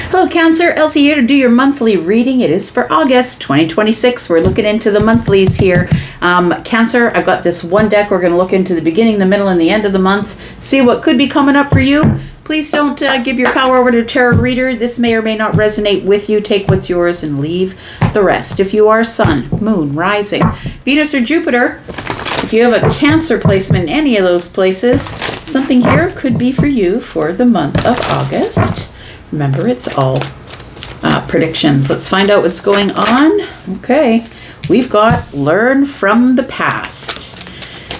Hello Cancer, Elsie here to do your monthly reading. It is for August 2026. We're looking into the monthlies here. Cancer, I've got this one deck. We're going to look into the beginning, the middle, and the end of the month. See what could be coming up for you. Please don't give your power over to a tarot reader. This may or may not resonate with you. Take what's yours and leave the rest. If you are Sun, Moon, Rising, Venus, or Jupiter, if you have a Cancer placement in any of those places, something here could be for you for the month of August. Remember, it's all predictions. Let's find out what's going on. Okay, we've got learn from the past.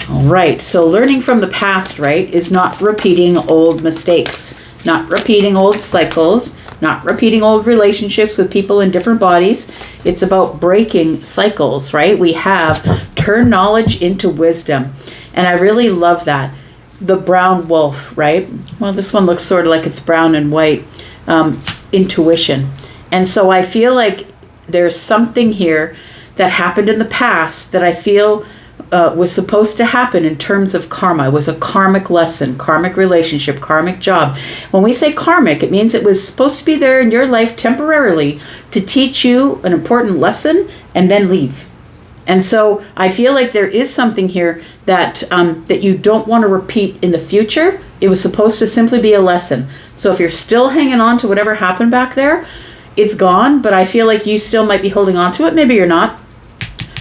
All right, so learning from the past, right, is not repeating old mistakes, not repeating old cycles, not repeating old relationships with people in different bodies. It's about breaking cycles, right? We have turn knowledge into wisdom. And I really love that. The brown wolf, right? Well, this one looks sort of like it's brown and white. Intuition. And so I feel like there's something here that happened in the past that I feel was supposed to happen in terms of karma. It was a karmic lesson, karmic relationship, karmic job. When we say karmic, it means it was supposed to be there in your life temporarily to teach you an important lesson and then leave. And so I feel like there is something here that that you don't want to repeat in the future. It was supposed to simply be a lesson. So if you're still hanging on to whatever happened back there, it's gone, but I feel like you still might be holding on to it. Maybe you're not.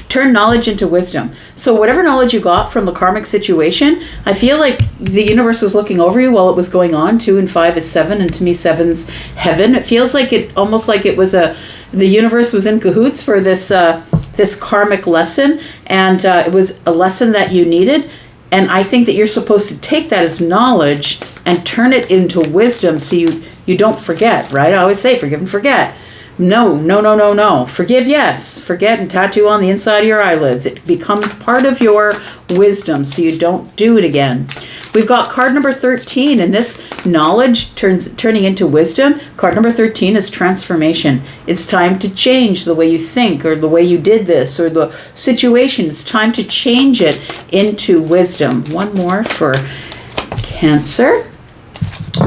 Turn knowledge into wisdom. So whatever knowledge you got from the karmic situation, I feel like the universe was looking over you while it was going on. 2 and 5 is 7, and to me 7's heaven. It feels like it, almost like it was the universe was in cahoots for this this karmic lesson, and it was a lesson that you needed. And I think that you're supposed to take that as knowledge and turn it into wisdom so you don't forget, right? I always say forgive and forget. No. Forgive, yes. Forget and tattoo on the inside of your eyelids. It becomes part of your wisdom so you don't do it again. We've got card number 13, and this knowledge turning into wisdom. Card number 13 is transformation. It's time to change the way you think or the way you did this or the situation. It's time to change it into wisdom. One more for Cancer.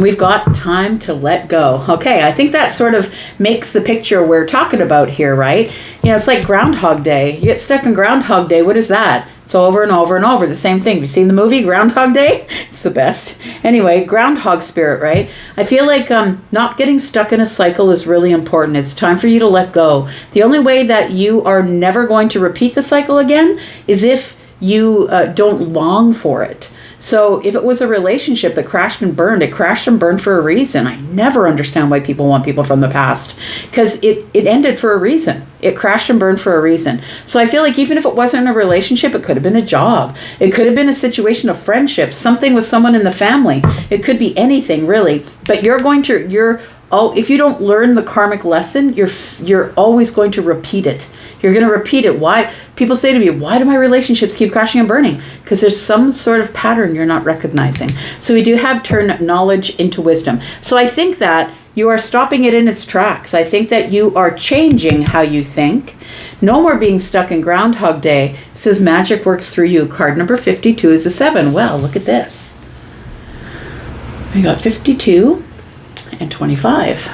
We've got time to let go. Okay, I think that sort of makes the picture we're talking about here, right? You know, it's like Groundhog Day. You get stuck in Groundhog Day. What is that? It's over and over and over. The same thing. Have you seen the movie Groundhog Day? It's the best. Anyway, groundhog spirit, right? I feel like not getting stuck in a cycle is really important. It's time for you to let go. The only way that you are never going to repeat the cycle again is if you don't long for it. So if it was a relationship that crashed and burned, it crashed and burned for a reason. I never understand why people want people from the past, because it ended for a reason. It crashed and burned for a reason. So I feel like even if it wasn't a relationship, it could have been a job. It could have been a situation of friendship, something with someone in the family. It could be anything really, but if you don't learn the karmic lesson, you're always going to repeat it. You're going to repeat it. Why? People say to me, why do my relationships keep crashing and burning? Because there's some sort of pattern you're not recognizing. So we do have turn knowledge into wisdom. So I think that you are stopping it in its tracks. I think that you are changing how you think. No more being stuck in Groundhog Day. It says magic works through you. Card number 52 is a 7. Well, look at this. We got 52 and 25.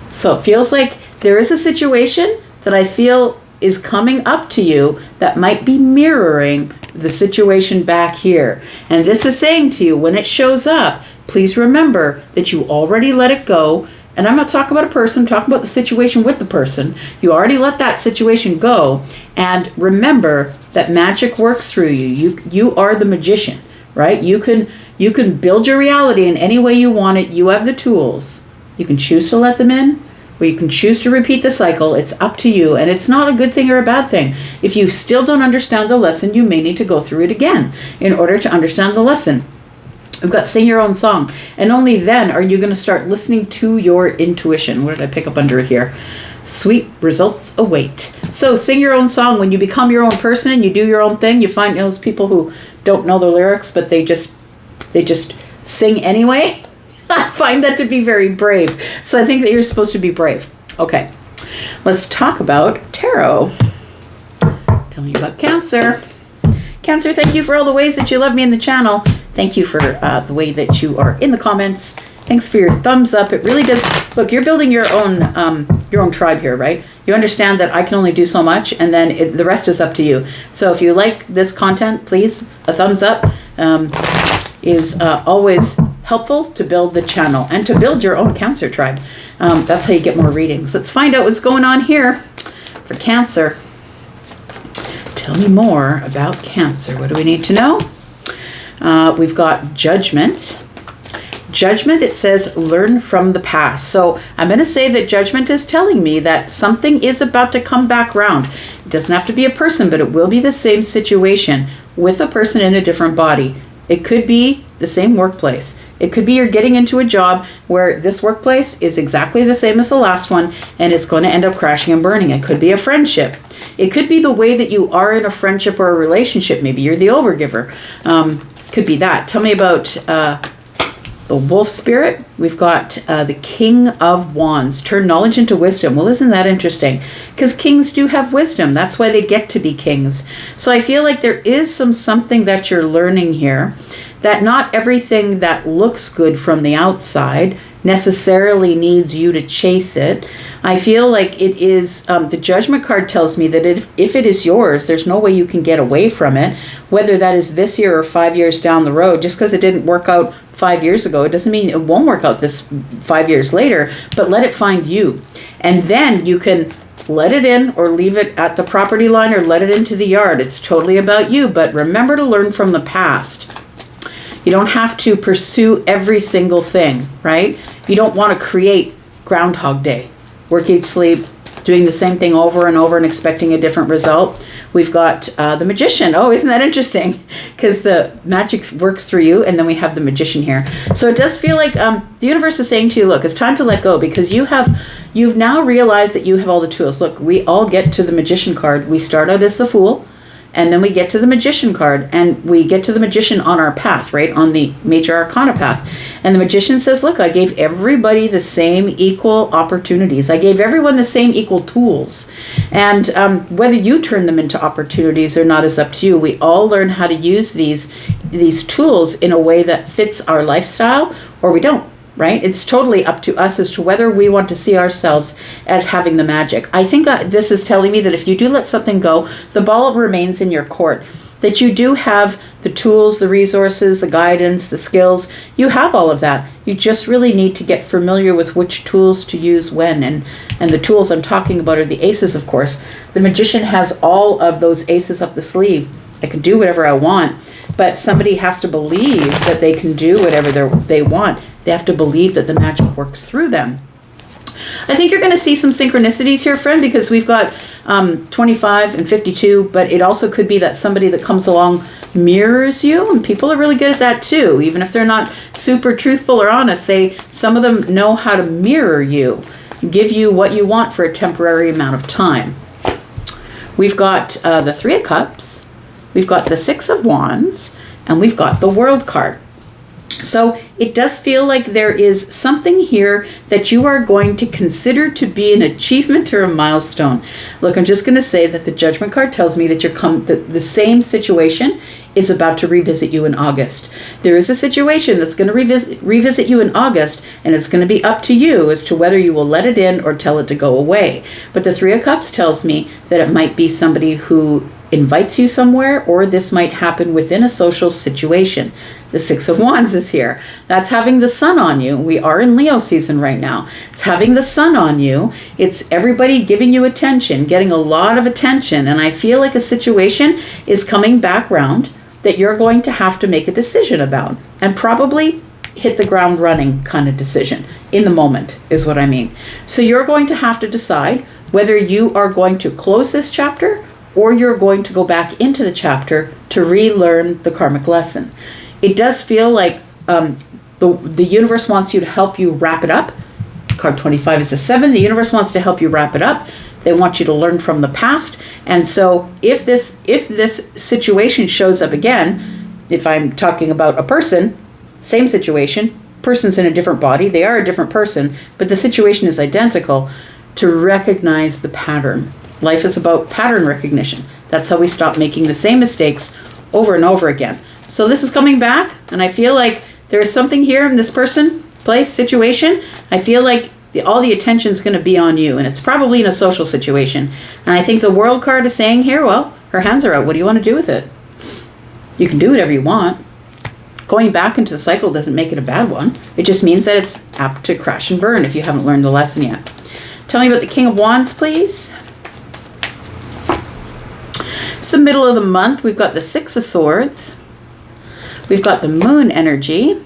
So it feels like there is a situation that I feel is coming up to you that might be mirroring the situation back here. And this is saying to you, when it shows up, please remember that you already let it go. And I'm not talking about a person, I'm talking about the situation with the person. You already let that situation go. And remember that magic works through you. You are the magician, right? You can build your reality in any way you want it. You have the tools. You can choose to let them in, or you can choose to repeat the cycle. It's up to you, and it's not a good thing or a bad thing. If you still don't understand the lesson, you may need to go through it again in order to understand the lesson. We've got sing your own song, and only then are you going to start listening to your intuition. What did I pick up under it here? Sweet results await. So sing your own song. When you become your own person and you do your own thing, you find those people who don't know the lyrics, but they just sing anyway. I find that to be very brave. So I think that you're supposed to be brave. Okay, let's talk about tarot. Tell me about Cancer. Cancer, thank you for all the ways that you love me in the channel. Thank you for the way that you are in the comments. Thanks for your thumbs up. It really does. Look, you're building your own tribe here, right? You understand that I can only do so much, and then the rest is up to you. So if you like this content, please, a thumbs up is always helpful to build the channel and to build your own Cancer tribe. That's how you get more readings. Let's find out what's going on here for Cancer. Tell me more about Cancer. What do we need to know? We've got Judgment. Judgment, it says, learn from the past. So I'm going to say that Judgment is telling me that something is about to come back round. It doesn't have to be a person, but it will be the same situation with a person in a different body. It could be the same workplace. It could be you're getting into a job where this workplace is exactly the same as the last one, and it's going to end up crashing and burning. It could be a friendship. It could be the way that you are in a friendship or a relationship. Maybe you're the overgiver. Could be that. Tell me about the wolf spirit. We've got the King of Wands. Turn knowledge into wisdom. Well, isn't that interesting? Because kings do have wisdom. That's why they get to be kings. So I feel like there is something that you're learning here, that not everything that looks good from the outside necessarily needs you to chase it. I feel like it is, the Judgment card tells me that if it is yours, there's no way you can get away from it, whether that is this year or 5 years down the road. Just because it didn't work out 5 years ago, it doesn't mean it won't work out this 5 years later, but let it find you. And then you can let it in or leave it at the property line or let it into the yard. It's totally about you, but remember to learn from the past. You don't have to pursue every single thing, right? You don't want to create Groundhog Day, work, eat, sleep, doing the same thing over and over and expecting a different result. We've got the Magician. Oh, isn't that interesting? Because the magic works through you, and then we have the Magician here. So it does feel like the universe is saying to you, look, it's time to let go, because you've now realized that you have all the tools. Look, we all get to the Magician card. We start out as the Fool, and then we get to the Magician card, and we get to the Magician on our path, right? On the Major Arcana path. And the Magician says, look, I gave everybody the same equal opportunities. I gave everyone the same equal tools. And whether you turn them into opportunities or not is up to you. We all learn how to use these tools in a way that fits our lifestyle, or we don't. Right? It's totally up to us as to whether we want to see ourselves as having the magic. I think this is telling me that if you do let something go, the ball remains in your court. That you do have the tools, the resources, the guidance, the skills. You have all of that. You just really need to get familiar with which tools to use when. And the tools I'm talking about are the aces, of course. The Magician has all of those aces up the sleeve. I can do whatever I want, but somebody has to believe that they can do whatever they want. They have to believe that the magic works through them. I think you're going to see some synchronicities here, friend, because we've got 25 and 52, but it also could be that somebody that comes along mirrors you, and people are really good at that too. Even if they're not super truthful or honest, some of them know how to mirror you, give you what you want for a temporary amount of time. We've got the Three of Cups, we've got the Six of Wands, and we've got the World card. So it does feel like there is something here that you are going to consider to be an achievement or a milestone. Look, I'm just going to say that the Judgment card tells me that the same situation is about to revisit you in August. There is a situation that's going to revisit you in August, and it's going to be up to you as to whether you will let it in or tell it to go away. But the Three of Cups tells me that it might be somebody who invites you somewhere, or this might happen within a social situation. The Six of Wands is here. That's having the sun on you. We are in Leo season right now. It's having the sun on you. It's everybody giving you attention, getting a lot of attention. And I feel like a situation is coming back round that you're going to have to make a decision about, and probably hit the ground running kind of decision in the moment is what I mean. So you're going to have to decide whether you are going to close this chapter, or you're going to go back into the chapter to relearn the karmic lesson. It does feel like the universe wants you to help you wrap it up. Card 25 is a 7. The universe wants to help you wrap it up. They want you to learn from the past. And so if this situation shows up again, if I'm talking about a person, same situation, person's in a different body, they are a different person, but the situation is identical, to recognize the pattern. Life is about pattern recognition. That's how we stop making the same mistakes over and over again. So this is coming back, and I feel like there is something here in this person place, situation, I feel like all the attention is going to be on you, and it's probably in a social situation. And I think the World card is saying here, well, her hands are out. What do you want to do with it? You can do whatever you want. Going back into the cycle doesn't make it a bad one. It just means that it's apt to crash and burn if you haven't learned the lesson yet. Tell me about the King of Wands, please. It's the middle of the month. We've got the Six of Swords. We've got the Moon energy.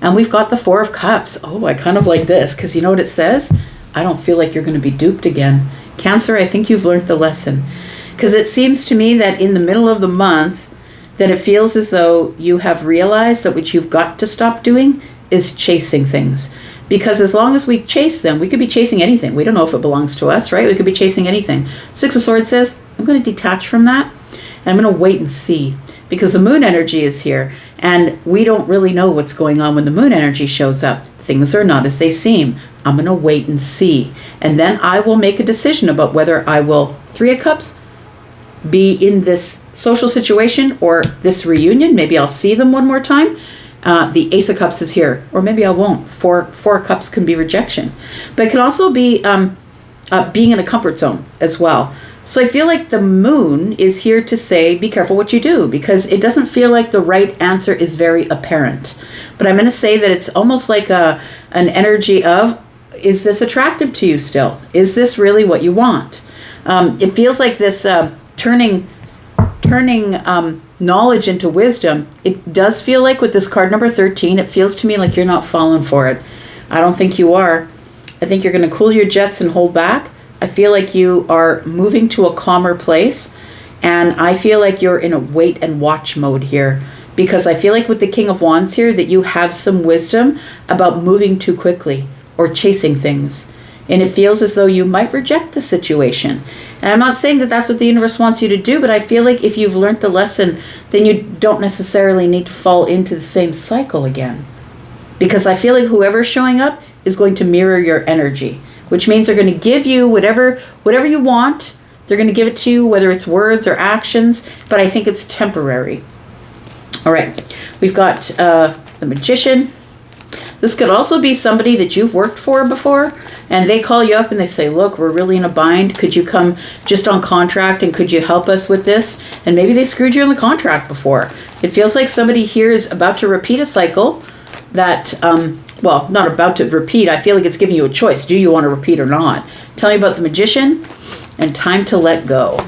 And we've got the Four of Cups. Oh, I kind of like this because you know what it says? I don't feel like you're going to be duped again. Cancer, I think you've learned the lesson. Because it seems to me that in the middle of the month, that it feels as though you have realized that what you've got to stop doing is chasing things. Because as long as we chase them, we could be chasing anything. We don't know if it belongs to us, right? We could be chasing anything. Six of Swords says, I'm going to detach from that, and I'm going to wait and see. Because the Moon energy is here, and we don't really know what's going on when the Moon energy shows up. Things are not as they seem. I'm going to wait and see. And then I will make a decision about whether I will, Three of Cups, be in this social situation or this reunion. Maybe I'll see them one more time. The Ace of Cups is here, or maybe I won't. Four of Cups can be rejection, but it can also be being in a comfort zone as well. So I feel like the Moon is here to say, be careful what you do, because it doesn't feel like the right answer is very apparent. But I'm going to say that it's almost like an energy of, is this attractive to you still? Is this really what you want? It feels like this turning knowledge into wisdom. It does feel like with this card number 13, it feels to me like you're not falling for it. I don't think you are. I think you're going to cool your jets and hold back. I feel like you are moving to a calmer place, and I feel like you're in a wait and watch mode here, because I feel like with the King of Wands here that you have some wisdom about moving too quickly or chasing things. And it feels as though you might reject the situation. And I'm not saying that that's what the universe wants you to do, but I feel like if you've learned the lesson, then you don't necessarily need to fall into the same cycle again. Because I feel like whoever's showing up is going to mirror your energy, which means they're going to give you whatever you want. They're going to give it to you, whether it's words or actions, but I think it's temporary. All right, we've got the Magician. This could also be somebody that you've worked for before, and they call you up and they say, look, we're really in a bind. Could you come just on contract, and could you help us with this? And maybe they screwed you on the contract before. It feels like somebody here is about to repeat a cycle that, well, not about to repeat. I feel like it's giving you a choice. Do you want to repeat or not? Tell me about the Magician and time to let go.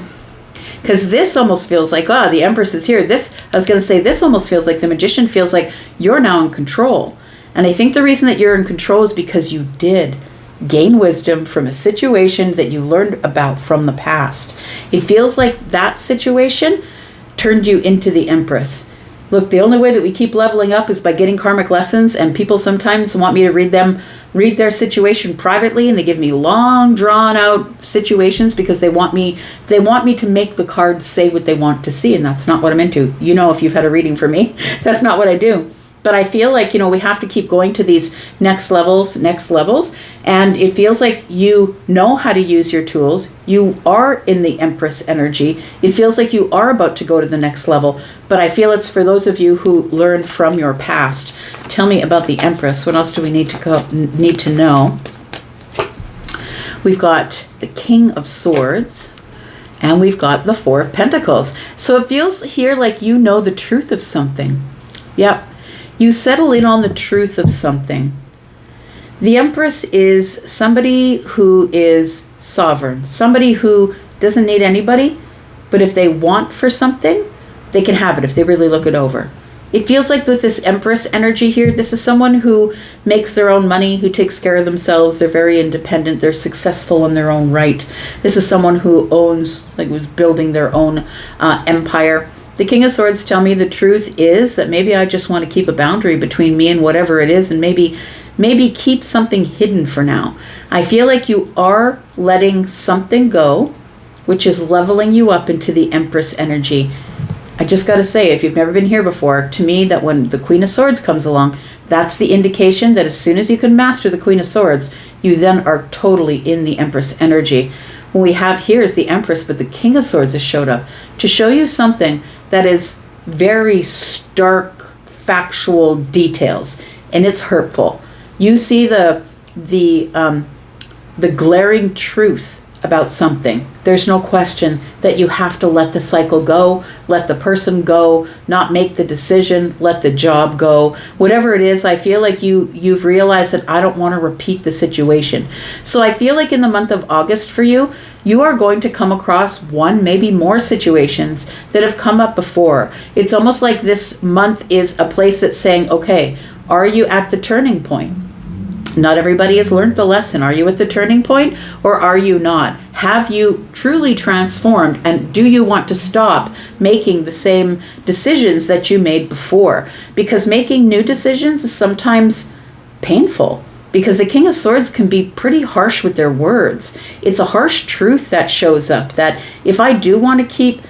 Because this almost feels like, the Empress is here. This almost feels like the Magician feels like you're now in control. And I think the reason that you're in control is because you did gain wisdom from a situation that you learned about from the past. It feels like that situation turned you into the Empress. Look, the only way that we keep leveling up is by getting karmic lessons, and people sometimes want me to read their situation privately, and they give me long drawn out situations because they want me to make the cards say what they want to see, and that's not what I'm into. You know, if you've had a reading for me, that's not what I do. But I feel like, we have to keep going to these next levels, and it feels like you know how to use your tools. You are in the Empress energy. It feels like you are about to go to the next level, but I feel it's for those of you who learned from your past. Tell me about the Empress. What else do we need to know? We've got the King of Swords, and we've got the Four of Pentacles. So it feels here like you know the truth of something. Yep. You settle in on the truth of something. The Empress is somebody who is sovereign, somebody who doesn't need anybody, but if they want for something, they can have it if they really look it over. It feels like with this Empress energy here, this is someone who makes their own money, who takes care of themselves. They're very independent. They're successful in their own right. This is someone who owns, who's building their own empire. The King of Swords tell me the truth is that maybe I just want to keep a boundary between me and whatever it is, and maybe keep something hidden for now. I feel like you are letting something go, which is leveling you up into the Empress energy. I just got to say, if you've never been here before, to me, that when the Queen of Swords comes along, that's the indication that as soon as you can master the Queen of Swords, you then are totally in the Empress energy. What we have here is the Empress, but the King of Swords has showed up to show you something that is very stark, factual details, and it's hurtful. You see the glaring truth about something. There's no question that you have to let the cycle go, let the person go, not make the decision, let the job go. Whatever it is, I feel like you've realized that I don't want to repeat the situation. So I feel like in the month of August for you, you are going to come across one, maybe more situations that have come up before. It's almost like this month is a place that's saying, okay, are you at the turning point? Not everybody has learned the lesson. Are you at the turning point or are you not? Have you truly transformed, and do you want to stop making the same decisions that you made before? Because making new decisions is sometimes painful, because the King of Swords can be pretty harsh with their words. It's a harsh truth that shows up, that if I do want to keep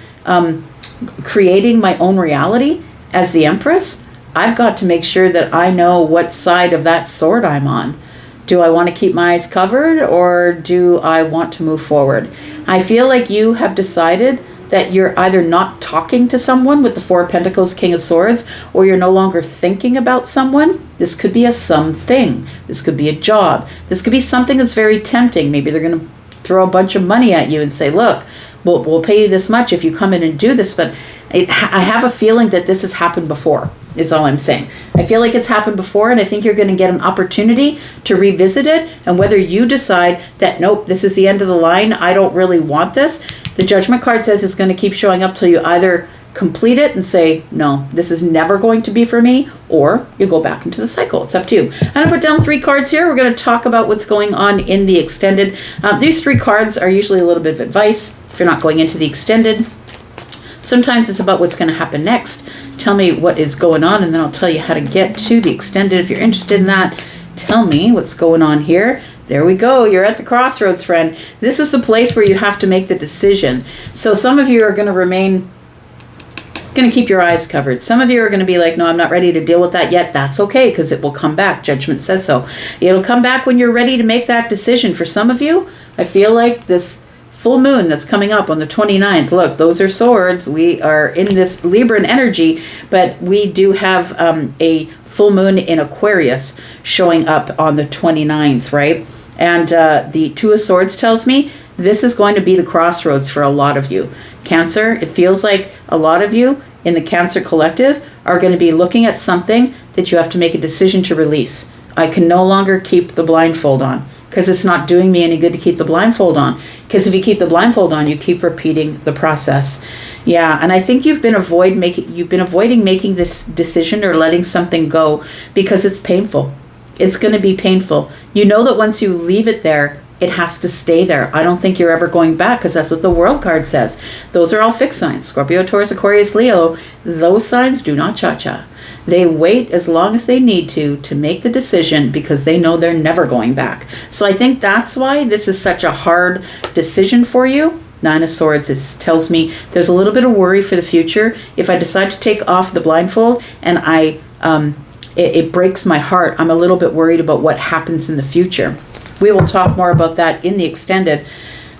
creating my own reality as the Empress, I've got to make sure that I know what side of that sword I'm on. Do I want to keep my eyes covered, or do I want to move forward? I feel like you have decided that you're either not talking to someone with the Four of Pentacles, King of Swords, or you're no longer thinking about someone. This could be a something. This could be a job. This could be something that's very tempting. Maybe they're going to throw a bunch of money at you and say, look, we'll pay you this much if you come in and do this. But I have a feeling that this has happened before, is all I'm saying. I feel like it's happened before, and I think you're going to get an opportunity to revisit it. And whether you decide that, nope, this is the end of the line, I don't really want this, the Judgment card says it's going to keep showing up till you either complete it and say, no, this is never going to be for me, or you go back into the cycle. It's up to you. I'm going to put down 3 cards here. We're going to talk about what's going on in the extended. These 3 cards are usually a little bit of advice if you're not going into the extended. Sometimes it's about what's going to happen next. Tell me what is going on, and then I'll tell you how to get to the extended. If you're interested in that, tell me what's going on here. There we go. You're at the crossroads, friend. This is the place where you have to make the decision. So some of you are going to keep your eyes covered. Some of you are going to be like, no, I'm not ready to deal with that yet. That's okay, because it will come back. Judgment says so. It'll come back when you're ready to make that decision. For some of you, I feel like this full moon that's coming up on the 29th. Look, those are swords. We are in this Libran energy, but we do have a full moon in Aquarius showing up on the 29th, right? And the Two of Swords tells me this is going to be the crossroads for a lot of you. Cancer, it feels like a lot of you in the Cancer collective are going to be looking at something that you have to make a decision to release. I can no longer keep the blindfold on, because it's not doing me any good to keep the blindfold on. Because if you keep the blindfold on, you keep repeating the process. Yeah, and I think you've been avoiding making this decision or letting something go because it's painful. It's going to be painful. You know that once you leave it there, it has to stay there. I don't think you're ever going back, because that's what the World card says. Those are all fixed signs. Scorpio, Taurus, Aquarius, Leo. Those signs do not cha-cha. They wait as long as they need to make the decision, because they know they're never going back. So I think that's why this is such a hard decision for you. 9 of Swords, it tells me there's a little bit of worry for the future. If I decide to take off the blindfold and it breaks my heart, I'm a little bit worried about what happens in the future. We will talk more about that in the extended.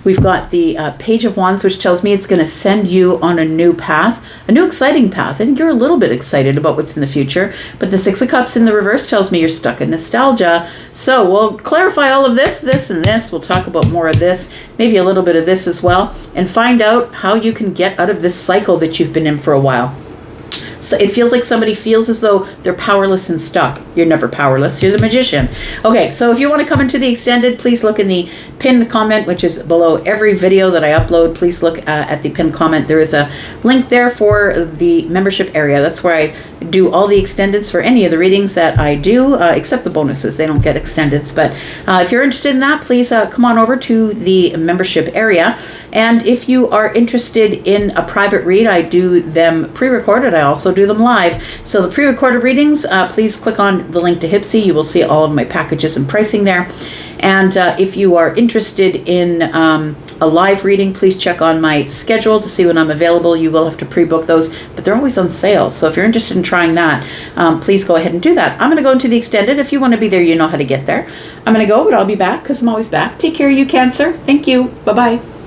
We've got the Page of Wands, which tells me it's going to send you on a new path, a new exciting path. I think you're a little bit excited about what's in the future, but the Six of Cups in the reverse tells me you're stuck in nostalgia. So we'll clarify all of this, and this. We'll talk about more of this, maybe a little bit of this as well, and find out how you can get out of this cycle that you've been in for a while. So it feels like somebody feels as though they're powerless and stuck. You're never powerless. You're the magician. Okay, so if you want to come into the extended, please look in the pinned comment, which is below every video that I upload. Please look at the pinned comment. There is a link there for the membership area. That's where I do all the extendeds for any of the readings that I do, except the bonuses. They don't get extendeds. But if you're interested in that, please come on over to the membership area. And if you are interested in a private read, I do them pre-recorded. I also do them live. So the pre-recorded readings, please click on the link to Hypsee. You will see all of my packages and pricing there. And if you are interested in a live reading, please check on my schedule to see when I'm available. You will have to pre-book those, but they're always on sale. So if you're interested in trying that, please go ahead and do that. I'm going to go into the extended. If you want to be there, you know how to get there. I'm going to go, but I'll be back because I'm always back. Take care, you Cancer. Thank you. Bye-bye.